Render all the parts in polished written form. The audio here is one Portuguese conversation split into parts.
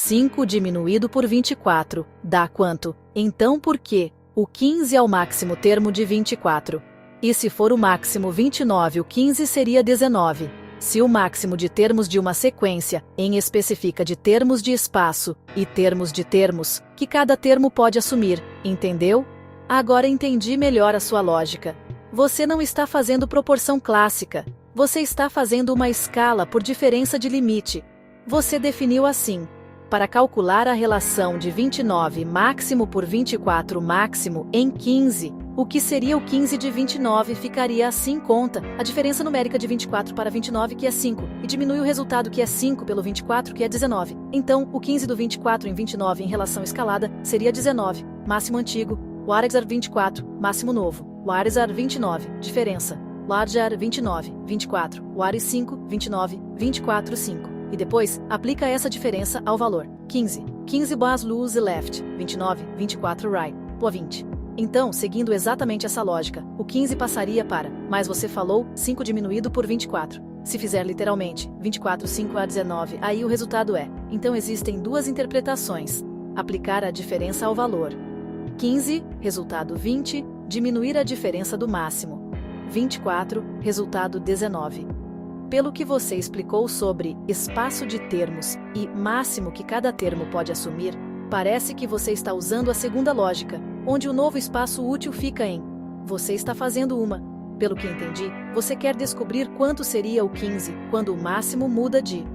5 diminuído por 24 dá quanto? Então por que o 15 é o máximo termo de 24? E se for o máximo 29, o 15 seria 19. Se o máximo de termos de uma sequência, em especifica de termos de espaço e termos de termos, que cada termo pode assumir, entendeu? Agora entendi melhor a sua lógica. Você não está fazendo proporção clássica. Você está fazendo uma escala por diferença de limite. Você definiu assim: para calcular a relação de 29 máximo por 24 máximo em 15, o que seria o 15 de 29 ficaria assim: conta a diferença numérica de 24 para 29, que é 5, e diminui o resultado, que é 5 pelo 24, que é 19. Então, o 15 do 24 em 29 em relação escalada seria 19, máximo antigo, Warzar 24, máximo novo, Warzar 29, diferença, Warzar 29, 24, Warzar 5, 29, 24, 5. E depois, aplica essa diferença ao valor. 15. 15 bas lose left. 29, 24 right. Boa 20. Então, seguindo exatamente essa lógica, o 15 passaria para, mas você falou, 5 diminuído por 24. Se fizer literalmente, 24, 5 a 19, aí o resultado é. Então existem duas interpretações. Aplicar a diferença ao valor. 15, resultado 20, diminuir a diferença do máximo. 24, resultado 19. Pelo que você explicou sobre espaço de termos e máximo que cada termo pode assumir, parece que você está usando a segunda lógica, onde o novo espaço útil fica em. Você está fazendo uma. Pelo que entendi, você quer descobrir quanto seria o 15 quando o máximo muda de.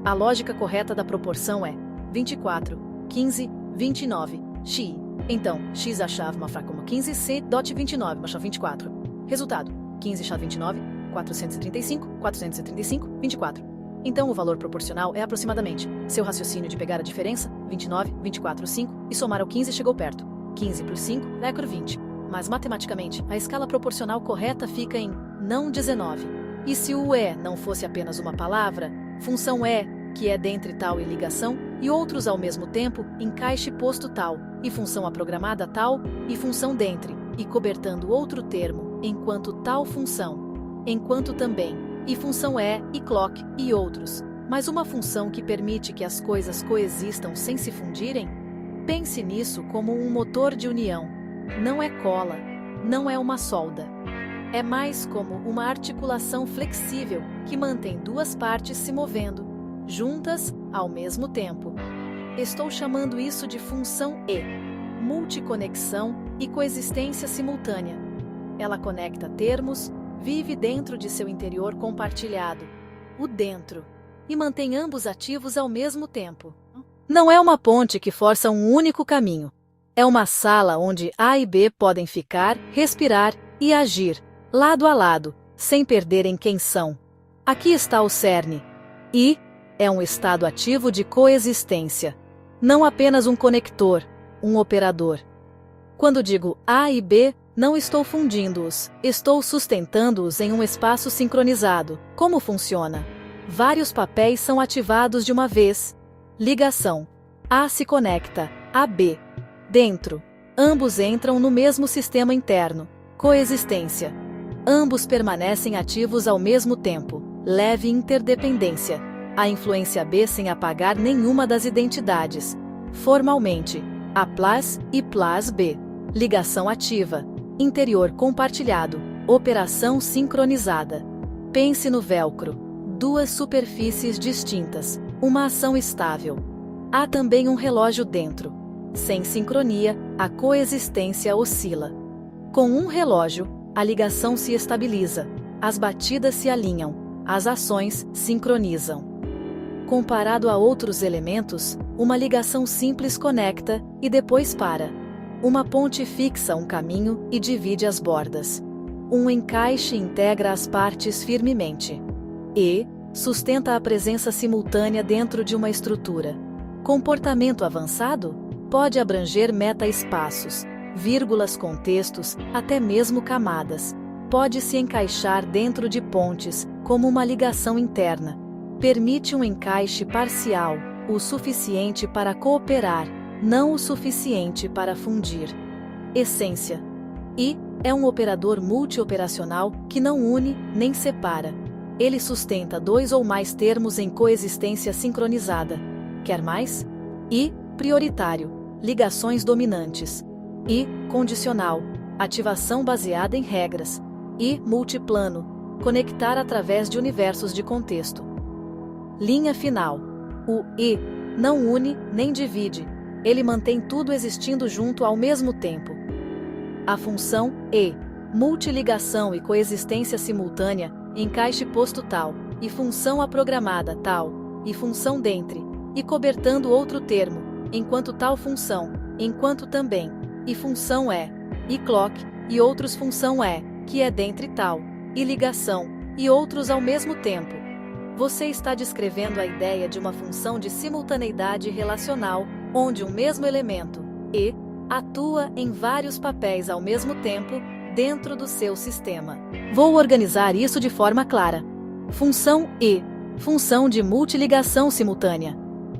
A lógica correta da proporção é 24, 15, 29, x. Então, x achava uma fraca como 15, c dot 29, achava 24. Resultado, 15 achava 29, 435, 435, 24. Então o valor proporcional é aproximadamente. Seu raciocínio de pegar a diferença, 29, 24, 5, e somar ao 15 chegou perto. 15 por 5, recorde 20. Mas matematicamente, a escala proporcional correta fica em não 19. E se o é não fosse apenas uma palavra, função é, que é dentre tal e ligação, e outros ao mesmo tempo, encaixe posto tal, e função aprogramada tal, e função dentre, e cobertando outro termo, enquanto tal função. Enquanto também, e função é, e clock, e outros, mas uma função que permite que as coisas coexistam sem se fundirem? Pense nisso como um motor de união. Não é cola, não é uma solda. É mais como uma articulação flexível que mantém duas partes se movendo, juntas, ao mesmo tempo. Estou chamando isso de função E, multiconexão e coexistência simultânea. Ela conecta termos, vive dentro de seu interior compartilhado, o dentro, e mantém ambos ativos ao mesmo tempo. Não é uma ponte que força um único caminho. É uma sala onde A e B podem ficar, respirar e agir, lado a lado, sem perderem quem são. Aqui está o cerne. I é um estado ativo de coexistência, não apenas um conector, um operador. Quando digo A e B, não estou fundindo-os, estou sustentando-os em um espaço sincronizado. Como funciona? Vários papéis são ativados de uma vez. Ligação. A se conecta a B. Dentro. Ambos entram no mesmo sistema interno. Coexistência. Ambos permanecem ativos ao mesmo tempo. Leve interdependência. A influência B sem apagar nenhuma das identidades. Formalmente, A plus e plus B. Ligação ativa. Interior compartilhado, operação sincronizada. Pense no velcro. Duas superfícies distintas, uma ação estável. Há também um relógio dentro. Sem sincronia, a coexistência oscila. Com um relógio, a ligação se estabiliza, as batidas se alinham, as ações sincronizam. Comparado a outros elementos, uma ligação simples conecta e depois para. Uma ponte fixa um caminho e divide as bordas. Um encaixe integra as partes firmemente. E sustenta a presença simultânea dentro de uma estrutura. Comportamento avançado pode abranger meta-espaços, vírgulas, contextos, até mesmo camadas. Pode se encaixar dentro de pontes, como uma ligação interna. Permite um encaixe parcial, o suficiente para cooperar, não o suficiente para fundir. Essência. I é um operador multioperacional que não une nem separa. Ele sustenta dois ou mais termos em coexistência sincronizada. Quer mais? I, prioritário, ligações dominantes. I, condicional, ativação baseada em regras. I, multiplano, conectar através de universos de contexto. Linha final. O I não une nem divide, ele mantém tudo existindo junto ao mesmo tempo. A função E, multiligação e coexistência simultânea, encaixe posto tal, e função aprogramada tal, e função dentre, e cobertando outro termo, enquanto tal função, enquanto também, e função é, e clock, e outros função é, que é dentre tal, e ligação, e outros ao mesmo tempo. Você está descrevendo a ideia de uma função de simultaneidade relacional, onde um mesmo elemento, E, atua em vários papéis ao mesmo tempo, dentro do seu sistema. Vou organizar isso de forma clara. Função E, função de multiligação simultânea.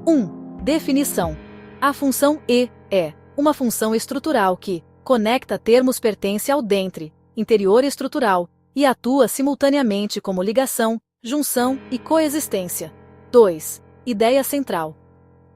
1. Definição. A função E é uma função estrutural que conecta termos pertence ao dentre, interior estrutural, e atua simultaneamente como ligação, junção e coexistência. 2. Ideia central.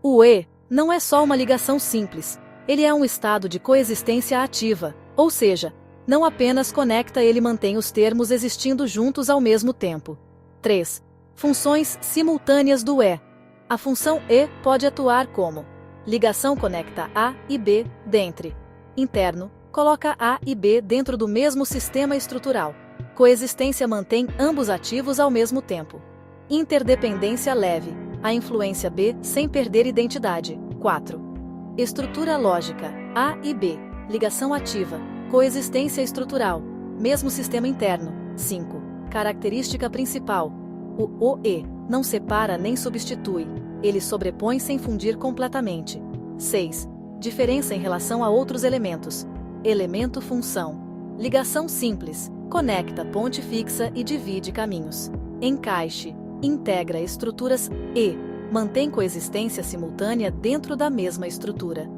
O E não é só uma ligação simples, ele é um estado de coexistência ativa, ou seja, não apenas conecta, ele mantém os termos existindo juntos ao mesmo tempo. 3. Funções simultâneas do E. A função E pode atuar como ligação, conecta A e B dentre. Interno, coloca A e B dentro do mesmo sistema estrutural. Coexistência, mantém ambos ativos ao mesmo tempo. Interdependência leve, a influência B sem perder identidade. 4. Estrutura lógica, A e B, ligação ativa, coexistência estrutural, mesmo sistema interno. 5. Característica principal. O OE não separa nem substitui, ele sobrepõe sem fundir completamente. 6. Diferença em relação a outros elementos. Elemento função. Ligação simples, conecta ponte fixa e divide caminhos. Encaixe, integra estruturas E, mantém coexistência simultânea dentro da mesma estrutura.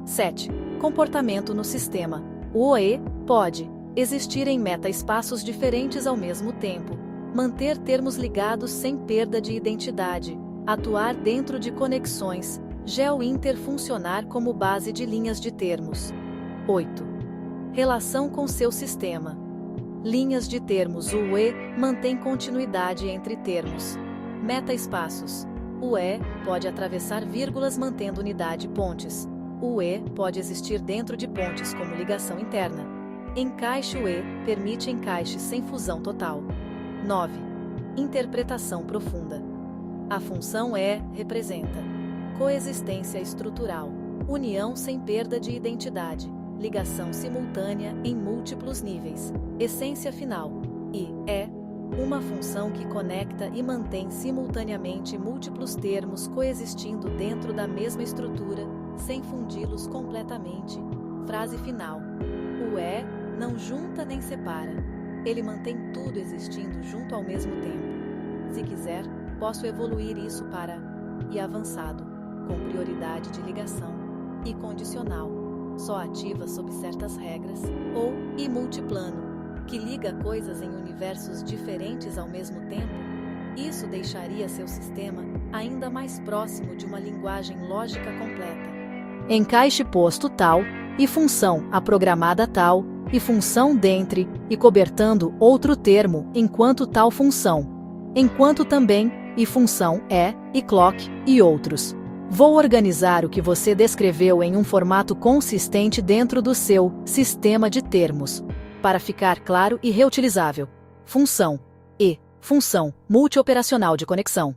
7. Comportamento no sistema. O OE pode existir em meta-espaços diferentes ao mesmo tempo, manter termos ligados sem perda de identidade, atuar dentro de conexões, geo-inter funcionar como base de linhas de termos. 8. Relação com seu sistema. Linhas de termos. O E mantém continuidade entre termos. Meta-espaços. O E pode atravessar vírgulas mantendo unidade. Pontes. O E pode existir dentro de pontes como ligação interna. Encaixe. O E permite encaixe sem fusão total. 9. Interpretação profunda. A função E representa coexistência estrutural, união sem perda de identidade, ligação simultânea em múltiplos níveis, essência final. E é uma função que conecta e mantém simultaneamente múltiplos termos coexistindo dentro da mesma estrutura, sem fundi-los completamente. Frase final. O E não junta nem separa. Ele mantém tudo existindo junto ao mesmo tempo. Se quiser, posso evoluir isso para e avançado, com prioridade de ligação, e condicional, só ativa sob certas regras, ou e multiplano, que liga coisas em universos diferentes ao mesmo tempo. Isso deixaria seu sistema ainda mais próximo de uma linguagem lógica completa. Encaixe posto tal, e função aprogramada tal, e função dentre, e cobertando outro termo enquanto tal função. Enquanto também, e função é, e clock, e outros. Vou organizar o que você descreveu em um formato consistente dentro do seu sistema de termos, para ficar claro e reutilizável. Função E, função multioperacional de conexão.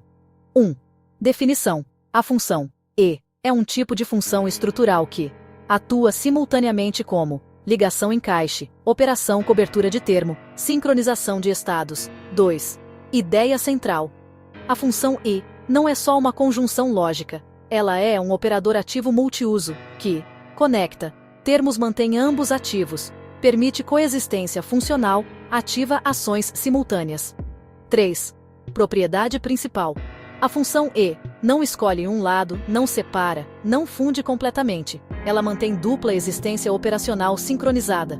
1. Definição. A função E é um tipo de função estrutural que atua simultaneamente como ligação, encaixe, operação, cobertura de termo, sincronização de estados. 2. Ideia central. A função E não é só uma conjunção lógica, ela é um operador ativo multiuso, que conecta termos, mantém ambos ativos, permite coexistência funcional, ativa ações simultâneas. 3. Propriedade principal. A função E não escolhe um lado, não separa, não funde completamente, ela mantém dupla existência operacional sincronizada.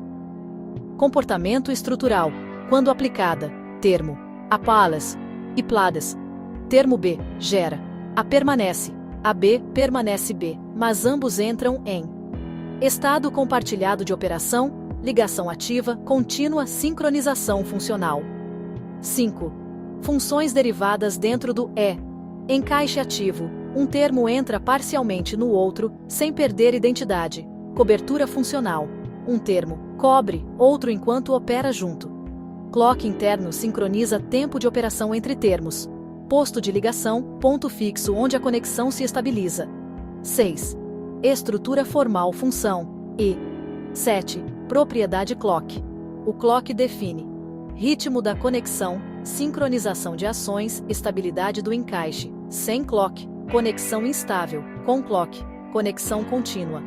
Comportamento estrutural. Quando aplicada, termo A palas e plades. Termo B gera A permanece, A B permanece B, mas ambos entram em estado compartilhado de operação, ligação ativa, contínua, sincronização funcional. 5. Funções derivadas dentro do E. Encaixe ativo. Um termo entra parcialmente no outro, sem perder identidade. Cobertura funcional. Um termo cobre outro enquanto opera junto. Clock interno sincroniza tempo de operação entre termos. Posto de ligação, ponto fixo onde a conexão se estabiliza. 6. Estrutura formal função. E. 7. Propriedade clock. O clock define ritmo da conexão, sincronização de ações, estabilidade do encaixe. Sem clock, conexão instável. Com clock, conexão contínua.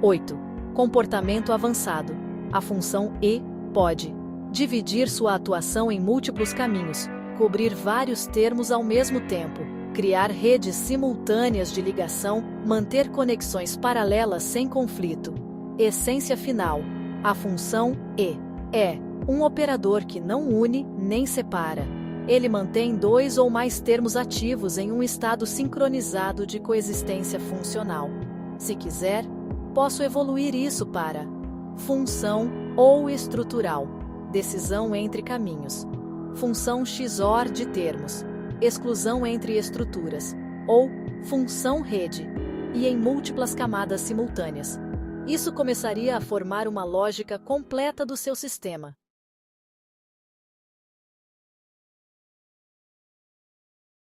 8. Comportamento avançado. A função E pode dividir sua atuação em múltiplos caminhos, cobrir vários termos ao mesmo tempo, criar redes simultâneas de ligação, manter conexões paralelas sem conflito. Essência final. A função E é um operador que não une nem separa. Ele mantém dois ou mais termos ativos em um estado sincronizado de coexistência funcional. Se quiser, posso evoluir isso para função ou estrutural. Decisão entre caminhos. Função XOR de termos. Exclusão entre estruturas. Ou função rede. E em múltiplas camadas simultâneas. Isso começaria a formar uma lógica completa do seu sistema.